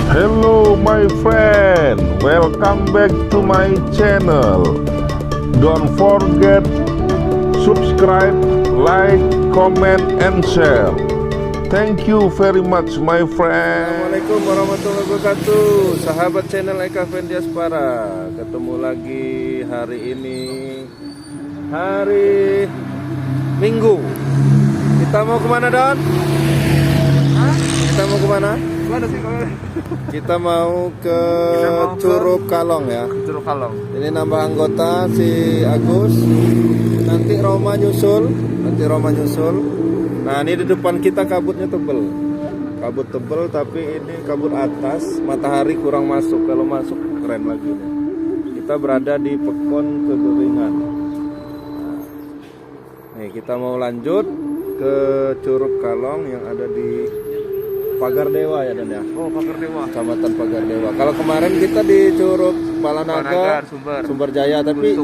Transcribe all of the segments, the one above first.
Hello my friend, welcome back to my channel. Don't forget subscribe, like, comment, and share. Thank you very much my friend. Assalamualaikum warahmatullahi wabarakatuh. Sahabat channel Eka Vendiaspara, ketemu lagi hari ini, hari Minggu. Kita mau kemana, Don? Kita mau kemana? Kita mau ke Curug Kalong ya. Curug Kalong. Ini nambah anggota si Agus. Nanti Roma nyusul. Nah, ini di depan kita kabutnya tebel. Kabut tebel tapi ini kabut atas. Matahari kurang masuk. Kalau masuk keren lagi. Kita berada di Pekon Kegeringan. Nih, kita mau lanjut ke Curug Kalong yang ada di Pagar Dewa ya, Dan ya. Oh, Pagar Dewa. Kecamatan Pagar Dewa. Kalau kemarin kita di Curug Palanaga, Sumber Jaya, tapi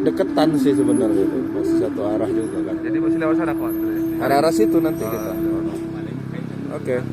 deketan sih sebenarnya itu. Masih satu arah juga kan. Jadi masih lewat sana kok. Arah situ nanti kita. Oke.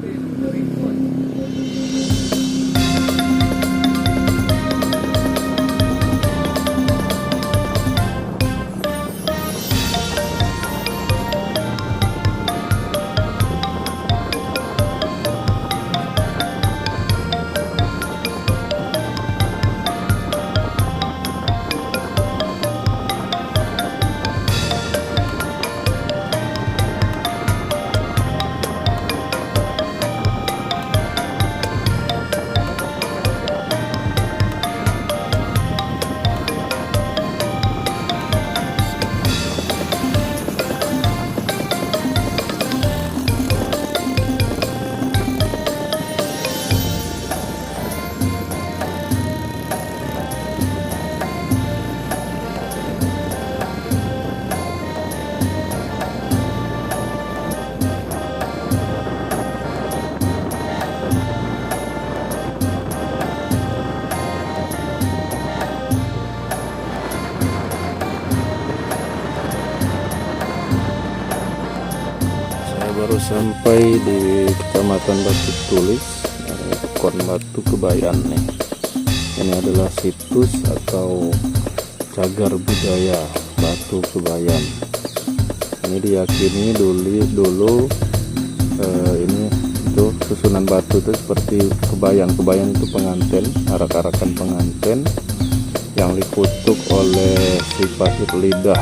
Baru sampai di Kecamatan Batu Tulis, Pekon Batu Kebayan nih. Ini adalah situs atau cagar budaya Batu Kebayan. Ini diyakini dulu ini itu susunan batu itu seperti kebayan. Kebayan itu pengantin, arak-arakan pengantin yang dikutuk oleh si pasir lidah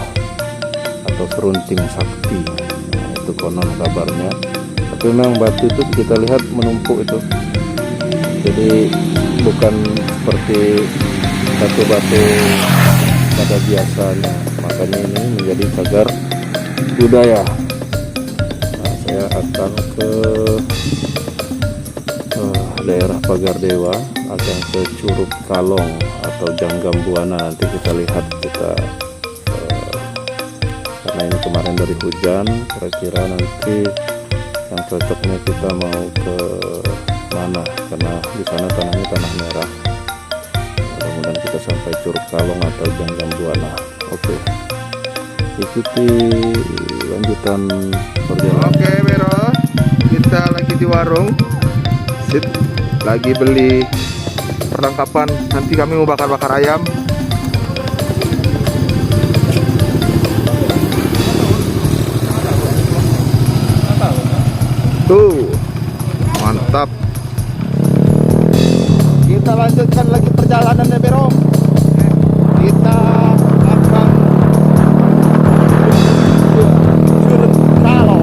atau serunting sakti. Itu konon kabarnya, tapi memang batu itu kita lihat menumpuk itu, jadi bukan seperti batu-batu pada biasanya, makanya ini menjadi cagar budaya. Nah, saya akan ke daerah Pagar Dewa, akan ke Curug Kalong atau Janggam Buana. Nanti kita lihat, karena ini kemarin dari hujan, kira-kira nanti yang cocoknya kita mau ke mana, karena di sana tanahnya tanah merah. Mudah-mudahan kita sampai Curug Kalong atau Janggam Buana. Oke, ikuti lanjutan perjalanan. Oke, Bero. Kita lagi di warung. Lagi beli perlengkapan. Nanti kami mau bakar-bakar ayam. Tuh, mantap. Kita lanjutkan lagi perjalanannya, Bero. Kita akan Curug Kalong.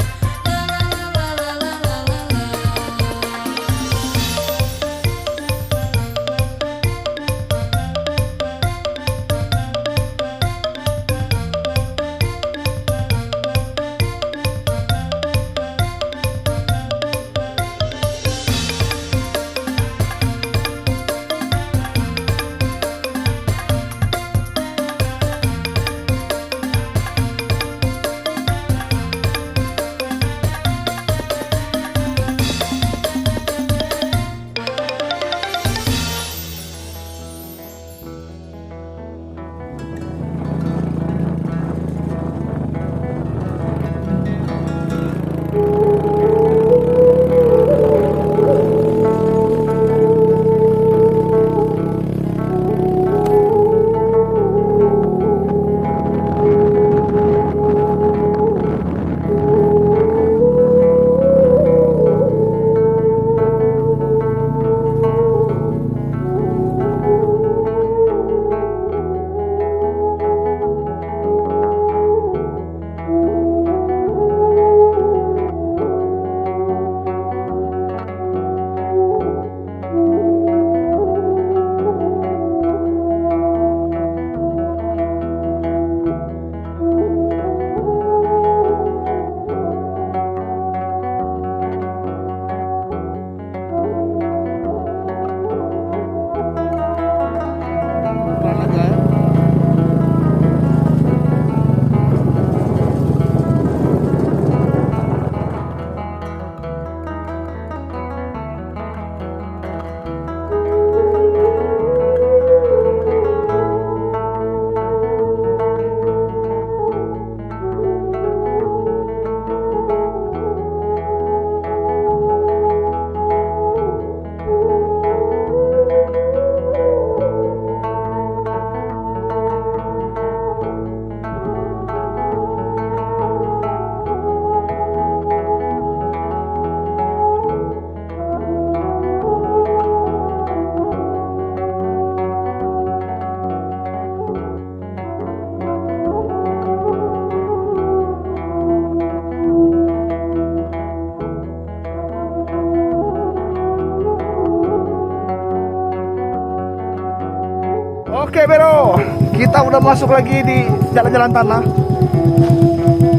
Oke Bro, kita udah masuk lagi di jalan-jalan tanah.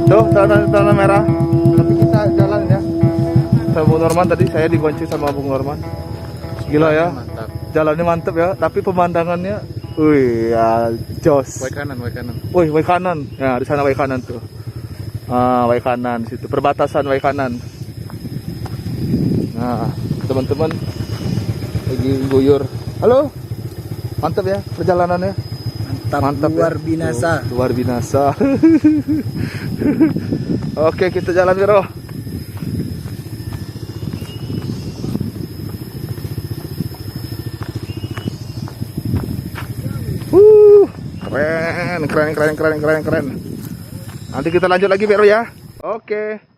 Tuh, tanah merah. Tapi kita jalan ya. Sama Bung Norman tadi, saya digonceng sama Bung Norman. Gila ya. Mantap. Jalannya mantep ya, tapi pemandangannya wih, ya jos. Way kanan. Wih, way kanan. Ya, di sana way kanan tuh. Ah, way kanan situ, perbatasan way kanan. Nah, teman-teman lagi guyur. Halo. Mantap ya perjalanannya. Mantap luar ya. binasa. Luar binasa. Oke, kita jalan Bro. Keren. Nanti kita lanjut lagi Vero ya. Oke.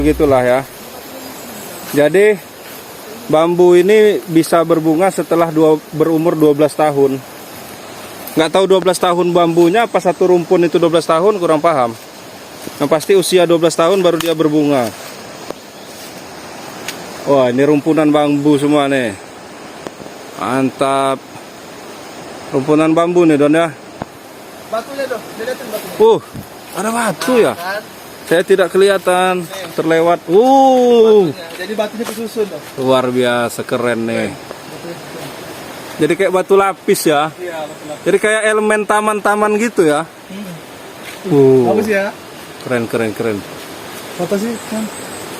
Begitulah ya. Jadi bambu ini bisa berbunga setelah berumur 12 tahun. Nggak tahu 12 tahun bambunya apa satu rumpun itu 12 tahun, kurang paham. Yang pasti usia 12 tahun baru dia berbunga. Wah, ini rumpunan bambu semua nih. Mantap. Rumpunan bambu nih, Don ya. Batunya dong, dilihatin batunya. Ada batu ya? Kan? Saya tidak kelihatan, terlewat. Batunya. Jadi batunya kesusun dong. Luar biasa, keren nih. Jadi kayak batu lapis ya. Iya, betul. Jadi kayak elemen taman-taman gitu ya. Bagus ya. Keren. Foto sih kan.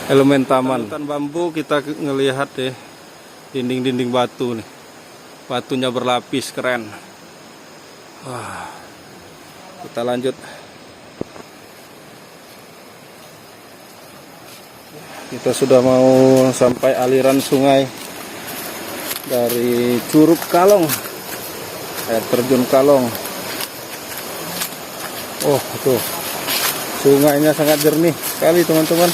Elemen taman. Hutan bambu kita ngelihat deh dinding-dinding batu nih. Batunya berlapis, keren. Wah. Kita lanjut. Kita sudah mau sampai aliran sungai dari Curug Kalong, air terjun Kalong. Oh, tuh sungainya sangat jernih sekali, teman-teman.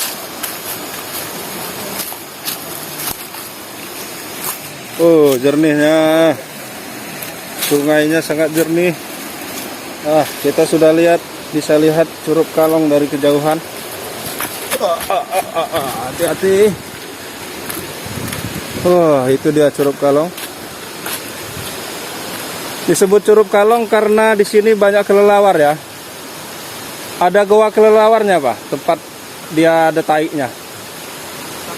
Oh, jernihnya, sungainya sangat jernih. Kita sudah bisa lihat Curug Kalong dari kejauhan. Hati-hati. Itu dia Curug Kalong. Disebut Curug Kalong karena di sini banyak kelelawar ya. Ada goa kelelawarnya, Pak. Tempat dia ada taiknya.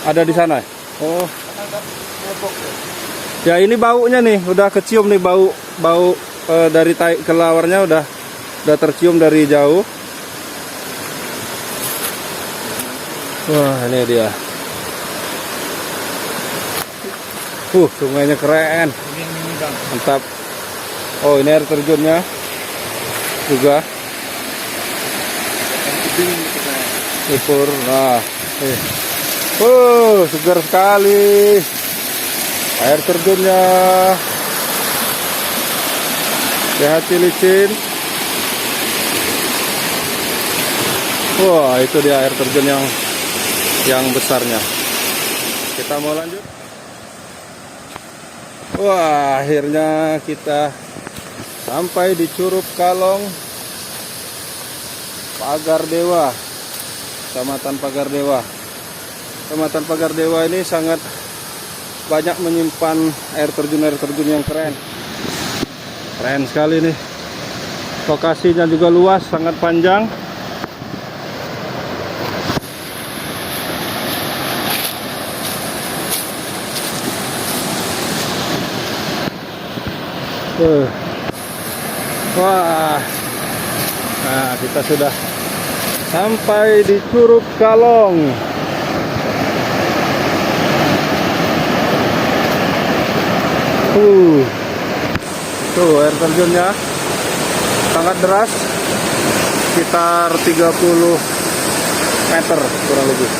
Ada di sana. Oh. Ya, ini baunya nih, udah kecium nih bau dari taik kelelawarnya udah tercium dari jauh. Wah, ini dia. Sungainya keren. Mantap. Oh, ini air terjunnya juga. Ukur. Nah, segar sekali. Air terjunnya. Hati-hati licin. Wah, itu dia air terjun yang besarnya. Kita mau lanjut. Wah, akhirnya kita sampai di Curug Kalong, Pagar Dewa, Kecamatan Pagar Dewa. Kecamatan Pagar Dewa ini sangat banyak menyimpan air terjun yang keren. Keren sekali nih. Lokasinya juga luas, sangat panjang. Wah, nah kita sudah sampai di Curug Kalong. Tuh air terjunnya sangat deras, sekitar 30 meter kurang lebih.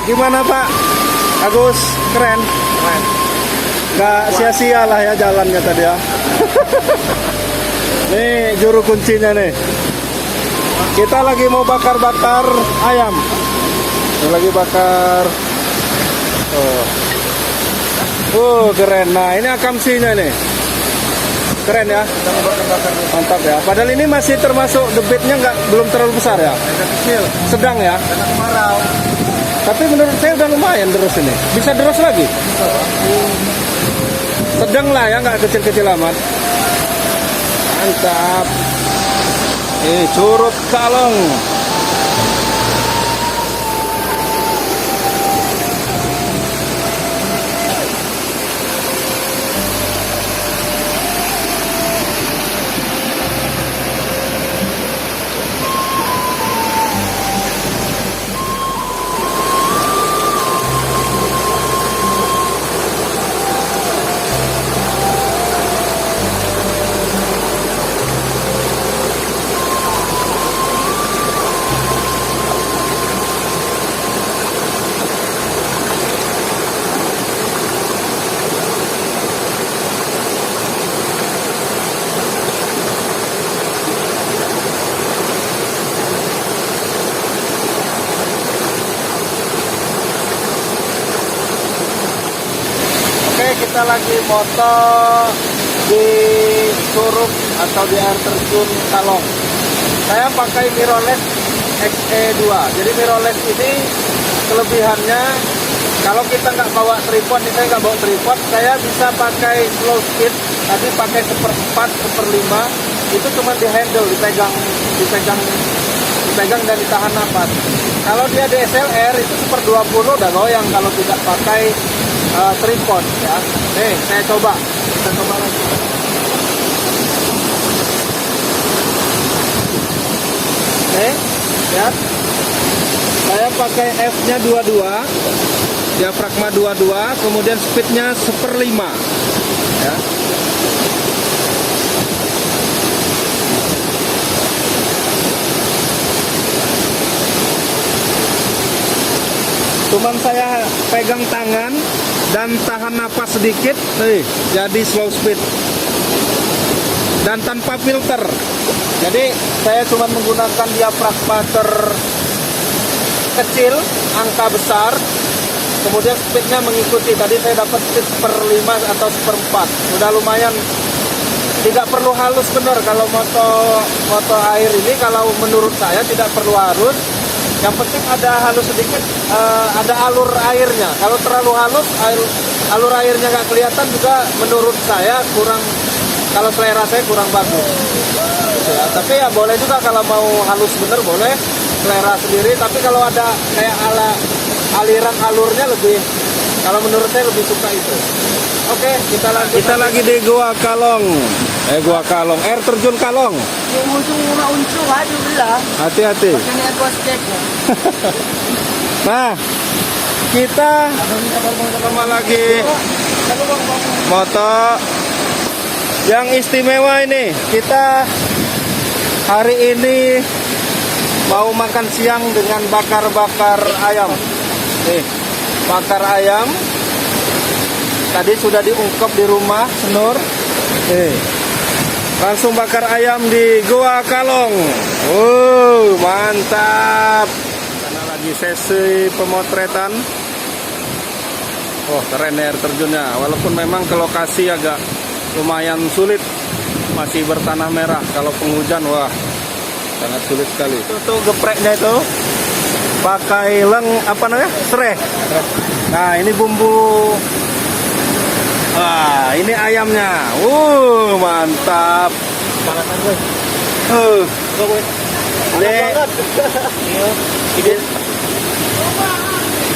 Gimana Pak Agus? Keren. Gak sia-sia lah ya jalannya tadi ya. Nih juru kuncinya nih. Kita lagi mau bakar-bakar ayam. Ini lagi bakar. Keren. Nah ini akamsinya nih. Keren ya. Mantap ya. Padahal ini masih termasuk debitnya belum terlalu besar ya. Kecil. Sedang ya. Tapi menurut saya udah lumayan terus ini. Bisa terus lagi. Sedang lah ya, nggak kecil-kecil amat. Mantap. Curug Kalong. Kita lagi moto di Curug atau di air terjun Kalong. Saya pakai mirrorless XE2. Jadi mirrorless ini kelebihannya kalau kita nggak bawa tripod, saya nggak bawa tripod, saya bisa pakai slow speed. Tadi pakai 1/4, 1/5, itu cuma di handle, dipegang dan ditahan nafas. Kalau dia DSLR itu 1/20 udah goyang kalau tidak pakai tripod ya. Nih saya coba, kita coba lagi. Nih lihat, saya pakai F-nya 22, diafragma 22, kemudian speednya 1/5 ya. Cuman saya pegang tangan dan tahan napas sedikit, nih, jadi slow speed dan tanpa filter. Jadi saya cuma menggunakan diafragma terkecil, angka besar, kemudian speednya mengikuti. Tadi saya dapat speed 1/5 atau 1/4, udah lumayan. Tidak perlu halus benar kalau moto air ini. Kalau menurut saya tidak perlu halus. Yang penting ada halus sedikit, ada alur airnya. Kalau terlalu halus, alur airnya nggak kelihatan juga menurut saya kurang, kalau selera saya kurang bagus. Gitu ya. Tapi ya boleh juga kalau mau halus bener boleh, selera sendiri. Tapi kalau ada kayak aliran alurnya lebih, kalau menurut saya lebih suka itu. Oke, kita lanjut. Kita lagi di Gua Kalong. Gua Kalong, air terjun Kalong. Hati-hati. Nah, kita sama lagi moto yang istimewa ini. Kita hari ini mau makan siang dengan bakar-bakar ayam. Nih, bakar ayam. Tadi sudah diungkep di rumah, senur. Langsung bakar ayam di Gua Kalong. Mantap. Karena lagi sesi pemotretan. Keren air terjunnya. Walaupun memang ke lokasi agak lumayan sulit. Masih bertanah merah. Kalau penghujan, wah, sangat sulit sekali. Itu gepreknya itu pakai apa namanya? Serai. Nah, ini bumbu. Wah, ini ayamnya. Mantap.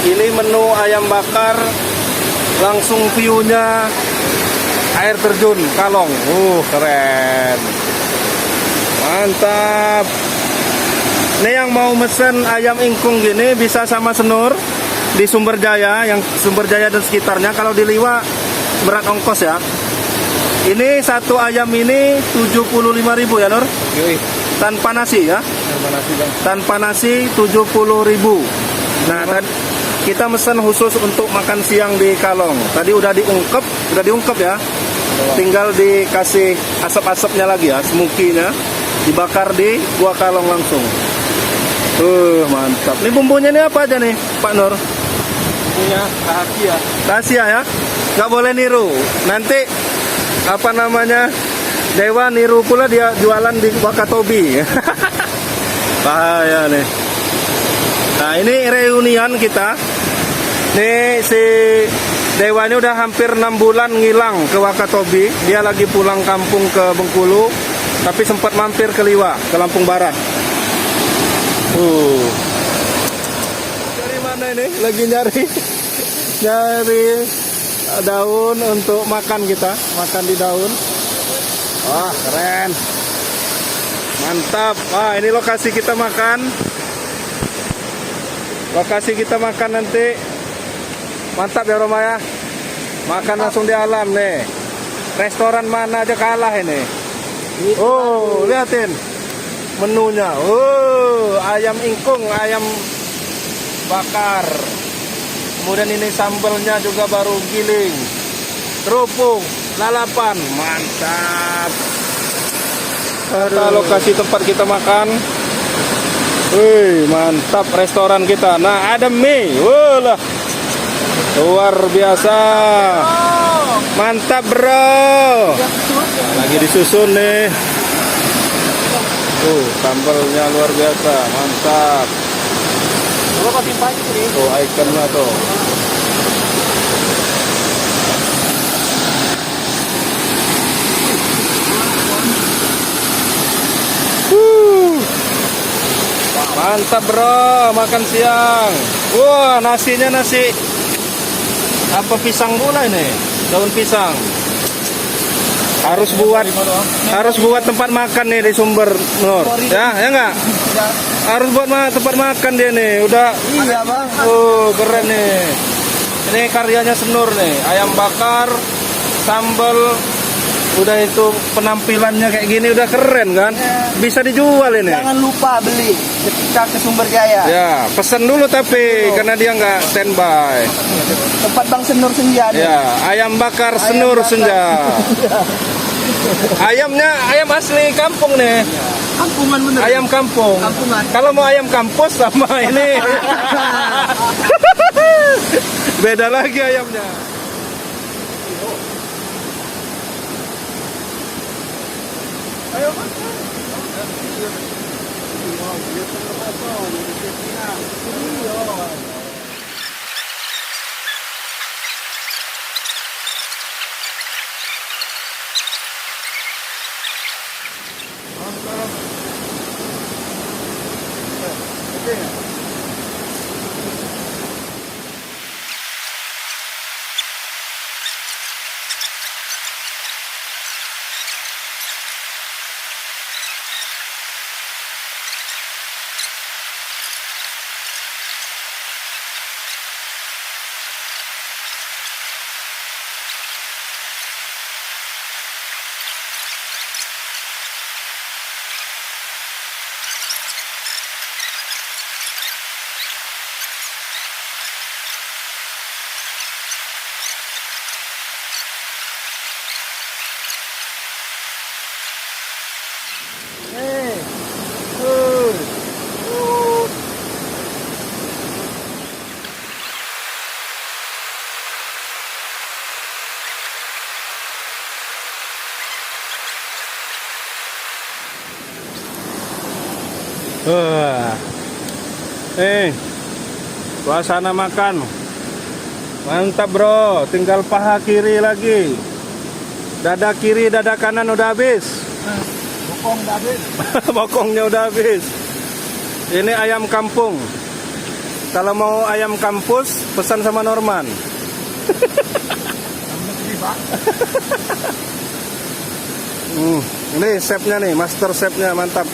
Ini menu ayam bakar, langsung view-nya air terjun Kalong. Keren. Mantap. Ini yang mau mesen ayam ingkung gini bisa sama senur di Sumberjaya, yang Sumberjaya dan sekitarnya. Kalau di Liwa berat ongkos ya. Ini satu ayam ini 75.000 ya, Nur? Yui. Tanpa nasi ya? Tanpa nasi, Bang. Tanpa nasi 70.000. Nah, kita pesan khusus untuk makan siang di Kalong. Tadi udah diungkep ya. Tinggal dikasih asap-asapnya lagi ya, smoky-nya. Dibakar di Gua Kalong langsung. Mantap. Ini bumbunya ini apa aja nih, Pak Nur? Punya rahasia. Rahasia ya? Nggak boleh niru. Nanti apa namanya, Dewa niru pula dia jualan di Wakatobi. Bahaya nih. Nah ini reunian kita. Nih si Dewa ini udah hampir 6 bulan ngilang ke Wakatobi. Dia lagi pulang kampung ke Bengkulu, tapi sempat mampir ke Liwa, ke Lampung Barat. Dari mana ini? Lagi nyari daun untuk makan kita, makan di daun. Wah keren, mantap. Wah ini lokasi kita makan. Lokasi kita makan nanti. Mantap ya Roma ya. Makan langsung di alam nih. Restoran mana aja kalah ini. Oh liatin menunya. Oh ayam ingkung, ayam bakar. Kemudian ini sambalnya juga baru giling. Kerupuk, lalapan, mantap. Kita lokasi tempat kita makan. Wih, mantap restoran kita. Nah, ada mie. Wah, luar biasa. Mantap, bro. Lagi disusun nih. Sambalnya luar biasa. Mantap. Tuh, ikonnya tuh. Mantap bro, makan siang. Wah nasinya nasi apa pisang pula ini, daun pisang. Harus buat tempat makan nih di Sumber Nur. Ya enggak? Harus buat tempat makan dia nih. Udah. Iya bang. Keren nih. Ini karyanya Senur nih. Ayam bakar, sambal. Udah itu penampilannya kayak gini udah keren kan? Bisa dijual ini. Jangan lupa beli ketika ke Sumber Jaya. Ya, pesan dulu tapi karena dia nggak standby. Tempat Bang Senur Senja. Ya, ayam bakar Senur Senja. Ayamnya ayam asli kampung nih. Kampungan bener. Ayam kampung. Kampungan. Kalau mau ayam kampus sama ini. Beda lagi ayamnya. Ayo Mas. Suasana makan mantap bro, tinggal paha kiri lagi, dada kiri dada kanan udah habis. Bokong udah habis. Bokongnya udah habis. Ini ayam kampung. Kalau mau ayam kampus pesan sama Norman. Ini chefnya nih, master chefnya mantap.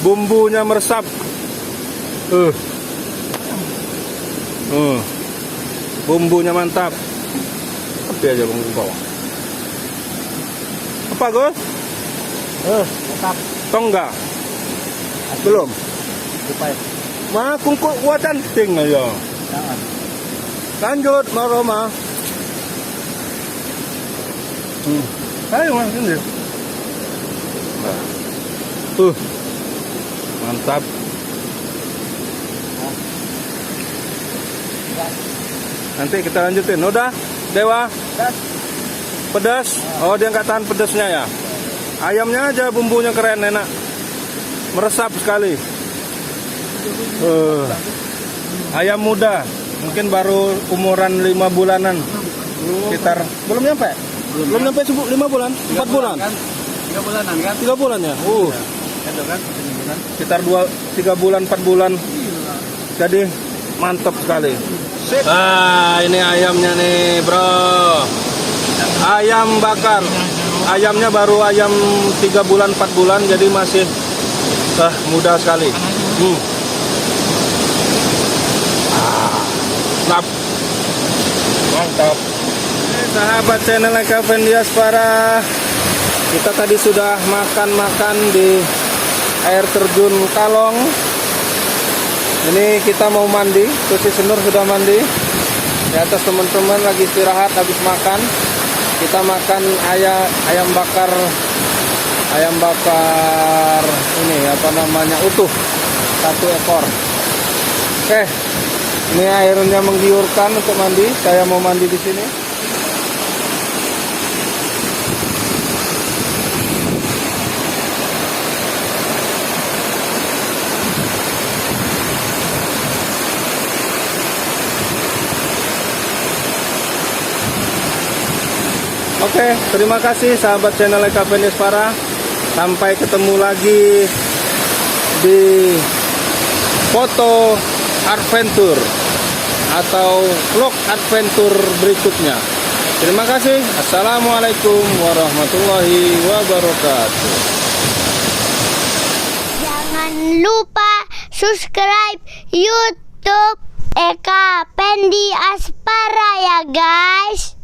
Bumbunya meresap. Bumbunya mantap. Tapi aja bumbu bawang. Apa Gus? Mantap. Tongga? Belum. Lupa ya. Mah kungkuk gua canting aja. Lanjut, Mbak Roma. Ayo Mas, ini. Mantap. Nanti kita lanjutin. Udah, Dewa. Pedas. Oh, dia nggak tahan pedasnya ya. Ayamnya aja bumbunya keren, enak. Meresap sekali. Ayam muda, mungkin baru umuran 5 bulanan. Sekitar belum nyampe? Belum nyampe 5 bulan? 4 bulan? 3 bulanan kan? 3 bulan ya? Itu kan? Sekitar 3 bulan, 4 bulan. Jadi mantap sekali. Ini ayamnya nih, bro. Ayam bakar. Ayamnya baru ayam 3 bulan, 4 bulan, jadi masih muda sekali. Mantap. Sahabat channel Eka Diaspora, kita tadi sudah makan-makan di air terjun Kalong. Ini kita mau mandi, Susi Senur sudah mandi. Di atas teman-teman lagi istirahat habis makan. Kita makan ayam bakar ini apa namanya, utuh 1 ekor. Oke, ini airnya menggiurkan untuk mandi. Saya mau mandi di sini. Oke, terima kasih sahabat channel Eka Diaspora. Sampai ketemu lagi di foto adventure atau vlog adventure berikutnya. Terima kasih. Assalamualaikum warahmatullahi wabarakatuh. Jangan lupa subscribe YouTube Eka Diaspora ya guys.